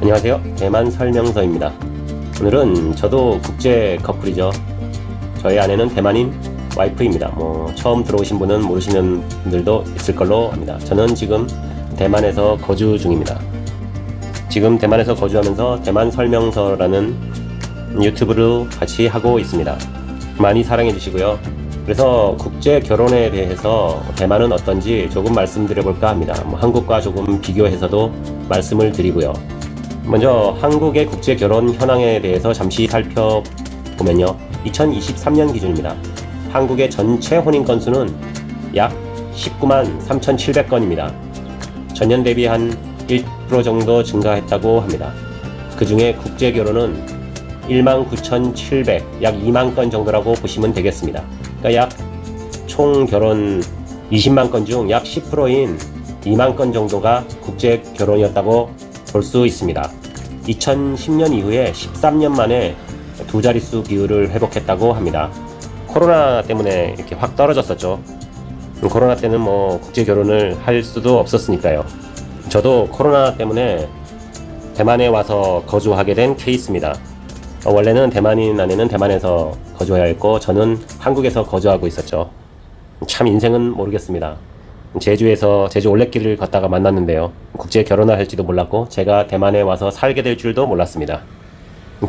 안녕하세요. 대만 설명서입니다. 오늘은 저도 국제 커플이죠. 저희 아내는 대만인 와이프입니다. 처음 들어오신 분은 모르시는 분들도 있을 걸로 합니다. 저는 지금 대만에서 거주 중입니다. 지금 대만에서 거주하면서 대만 설명서라는 유튜브를 같이 하고 있습니다. 많이 사랑해 주시고요. 그래서 국제 결혼에 대해서 대만은 어떤지 조금 말씀드려 볼까 합니다. 한국과 조금 비교해서도 말씀을 드리고요. 먼저 한국의 국제 결혼 현황에 대해서 잠시 살펴보면요. 2023년 기준입니다. 한국의 전체 혼인 건수는 약 19만 3,700건입니다. 전년 대비 한 1% 정도 증가했다고 합니다. 그 중에 국제 결혼은 1만 9,700, 약 2만 건 정도라고 보시면 되겠습니다. 그러니까 약 총 결혼 20만 건 중 약 10%인 2만 건 정도가 국제 결혼이었다고 볼 수 있습니다. 2010년 이후에 13년 만에 두 자릿수 비율을 회복했다고 합니다. 코로나 때문에 이렇게 확 떨어졌었죠. 코로나 때는 국제 결혼을 할 수도 없었으니까요. 저도 코로나 때문에 대만에 와서 거주하게 된 케이스입니다. 원래는 대만인 아내는 대만에서 거주해야 했고 저는 한국에서 거주하고 있었죠. 참 인생은 모르겠습니다. 제주에서 제주 올레길을 걷다가 만났는데요. 국제 결혼을 할지도 몰랐고 제가 대만에 와서 살게 될 줄도 몰랐습니다.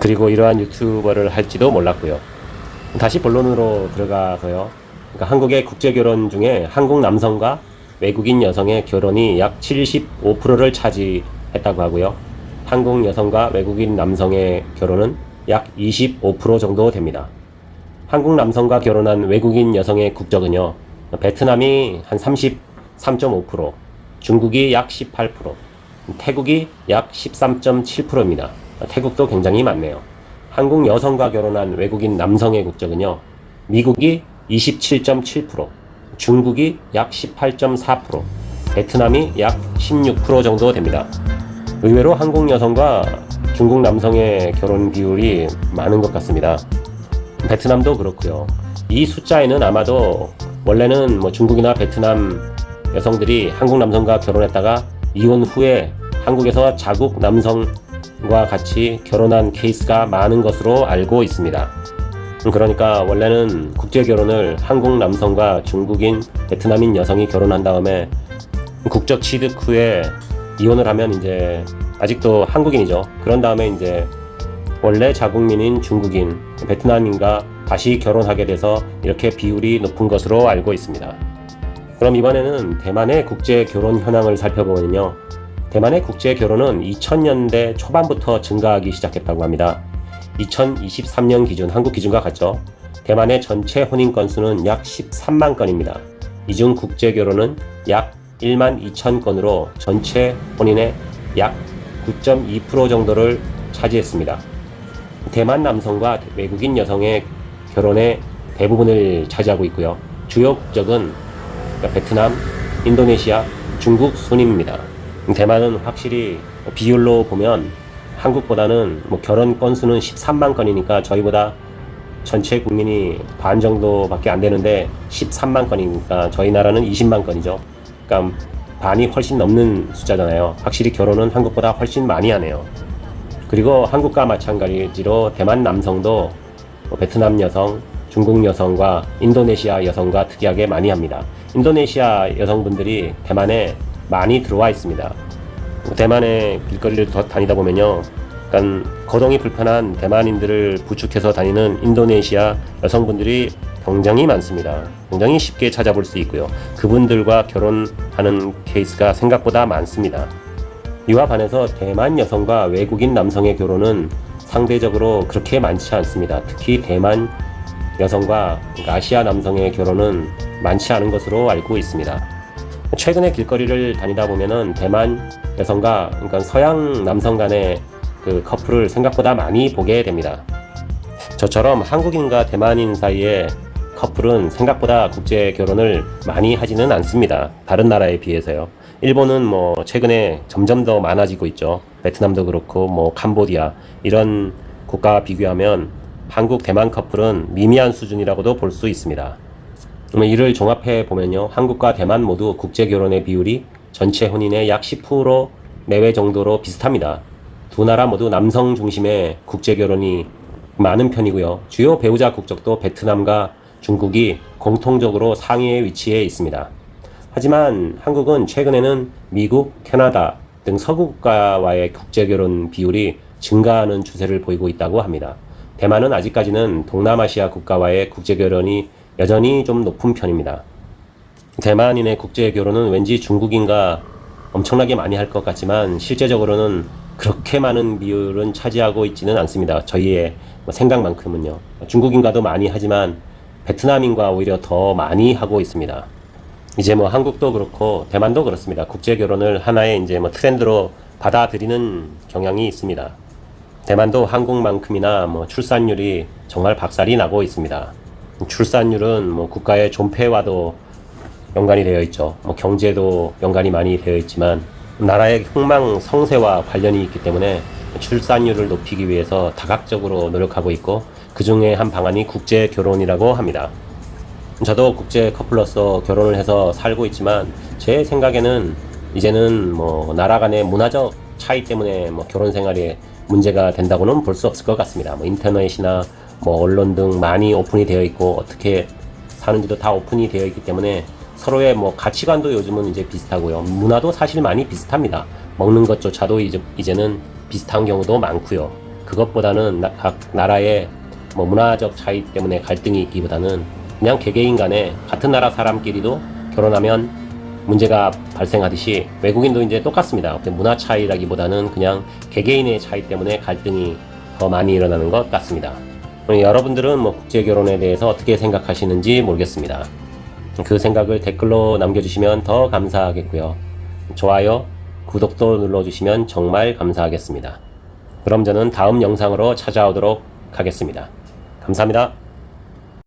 그리고 이러한 유튜버를 할지도 몰랐고요. 다시 본론으로 들어가서요. 그러니까 한국의 국제 결혼 중에 한국 남성과 외국인 여성의 결혼이 약 75%를 차지했다고 하고요. 한국 여성과 외국인 남성의 결혼은 약 25% 정도 됩니다. 한국 남성과 결혼한 외국인 여성의 국적은요. 베트남이 한 33.5%, 중국이 약 18%, 태국이 약 13.7%입니다. 태국도 굉장히 많네요. 한국 여성과 결혼한 외국인 남성의 국적은요. 미국이 27.7%, 중국이 약 18.4%, 베트남이 약 16% 정도 됩니다. 의외로 한국 여성과 중국 남성의 결혼 비율이 많은 것 같습니다. 베트남도 그렇고요. 이 숫자에는 아마도 원래는 중국이나 베트남 여성들이 한국 남성과 결혼했다가 이혼 후에 한국에서 자국 남성과 같이 결혼한 케이스가 많은 것으로 알고 있습니다. 그러니까 원래는 국제 결혼을 한국 남성과 중국인, 베트남인 여성이 결혼한 다음에 국적 취득 후에 이혼을 하면 이제 아직도 한국인이죠. 그런 다음에 이제 원래 자국민인 중국인, 베트남인과 다시 결혼하게 돼서 이렇게 비율이 높은 것으로 알고 있습니다. 그럼 이번에는 대만의 국제 결혼 현황을 살펴보면요. 대만의 국제 결혼은 2000년대 초반부터 증가하기 시작했다고 합니다. 2023년 기준, 한국 기준과 같죠. 대만의 전체 혼인 건수는 약 13만 건입니다. 이 중 국제 결혼은 약 1만 2천 건으로 전체 혼인의 약 9.2% 정도를 차지했습니다. 대만 남성과 외국인 여성의 결혼의 대부분을 차지하고 있고요. 주요 국적은 베트남, 인도네시아, 중국 순입니다. 대만은 확실히 비율로 보면 한국보다는 결혼 건수는 13만 건이니까 저희보다 전체 국민이 반 정도밖에 안 되는데 13만 건이니까 저희 나라는 20만 건이죠. 그러니까 반이 훨씬 넘는 숫자잖아요. 확실히 결혼은 한국보다 훨씬 많이 하네요. 그리고 한국과 마찬가지로 대만 남성도 베트남 여성, 중국 여성과 인도네시아 여성과 특이하게 많이 합니다. 인도네시아 여성분들이 대만에 많이 들어와 있습니다. 대만의 길거리를 다니다 보면요. 약간 거동이 불편한 대만인들을 부축해서 다니는 인도네시아 여성분들이 굉장히 많습니다. 굉장히 쉽게 찾아볼 수 있고요. 그분들과 결혼하는 케이스가 생각보다 많습니다. 이와 반해서 대만 여성과 외국인 남성의 결혼은 상대적으로 그렇게 많지 않습니다. 특히 대만 여성과 아시아 남성의 결혼은 많지 않은 것으로 알고 있습니다. 최근에 길거리를 다니다 보면은 대만 여성과 그러니까 서양 남성 간의 그 커플을 생각보다 많이 보게 됩니다. 저처럼 한국인과 대만인 사이에 커플은 생각보다 국제 결혼을 많이 하지는 않습니다. 다른 나라에 비해서요. 일본은 최근에 점점 더 많아지고 있죠. 베트남도 그렇고 캄보디아 이런 국가와 비교하면 한국 대만 커플은 미미한 수준이라고도 볼 수 있습니다. 이를 종합해 보면요. 한국과 대만 모두 국제 결혼의 비율이 전체 혼인의 약 10% 내외 정도로 비슷합니다. 두 나라 모두 남성 중심의 국제 결혼이 많은 편이고요. 주요 배우자 국적도 베트남과 중국이 공통적으로 상위의 위치에 있습니다. 하지만 한국은 최근에는 미국, 캐나다 등 서구 국가와의 국제 결혼 비율이 증가하는 추세를 보이고 있다고 합니다. 대만은 아직까지는 동남아시아 국가와의 국제 결혼이 여전히 좀 높은 편입니다. 대만인의 국제 결혼은 왠지 중국인과 엄청나게 많이 할 것 같지만 실제적으로는 그렇게 많은 비율은 차지하고 있지는 않습니다. 저희의 생각만큼은요. 중국인과도 많이 하지만 베트남인과 오히려 더 많이 하고 있습니다. 이제 한국도 그렇고 대만도 그렇습니다. 국제 결혼을 하나의 이제 트렌드로 받아들이는 경향이 있습니다. 대만도 한국만큼이나 출산율이 정말 박살이 나고 있습니다. 출산율은 국가의 존폐와도 연관이 되어 있죠. 경제도 연관이 많이 되어 있지만 나라의 흥망성쇠와 관련이 있기 때문에 출산율을 높이기 위해서 다각적으로 노력하고 있고 그 중에 한 방안이 국제 결혼이라고 합니다. 저도 국제 커플로서 결혼을 해서 살고 있지만 제 생각에는 이제는 나라 간의 문화적 차이 때문에 결혼 생활에 문제가 된다고는 볼 수 없을 것 같습니다. 인터넷이나 언론 등 많이 오픈이 되어 있고 어떻게 사는지도 다 오픈이 되어 있기 때문에 서로의 가치관도 요즘은 이제 비슷하고요. 문화도 사실 많이 비슷합니다. 먹는 것조차도 이제는 비슷한 경우도 많고요. 그것보다는 각 나라의 문화적 차이 때문에 갈등이 있기보다는 그냥 개개인 간에 같은 나라 사람끼리도 결혼하면 문제가 발생하듯이 외국인도 이제 똑같습니다. 문화 차이라기보다는 그냥 개개인의 차이 때문에 갈등이 더 많이 일어나는 것 같습니다. 여러분들은 국제 결혼에 대해서 어떻게 생각하시는지 모르겠습니다. 그 생각을 댓글로 남겨주시면 더 감사하겠고요. 좋아요, 구독도 눌러주시면 정말 감사하겠습니다. 그럼 저는 다음 영상으로 찾아오도록 하겠습니다. 감사합니다.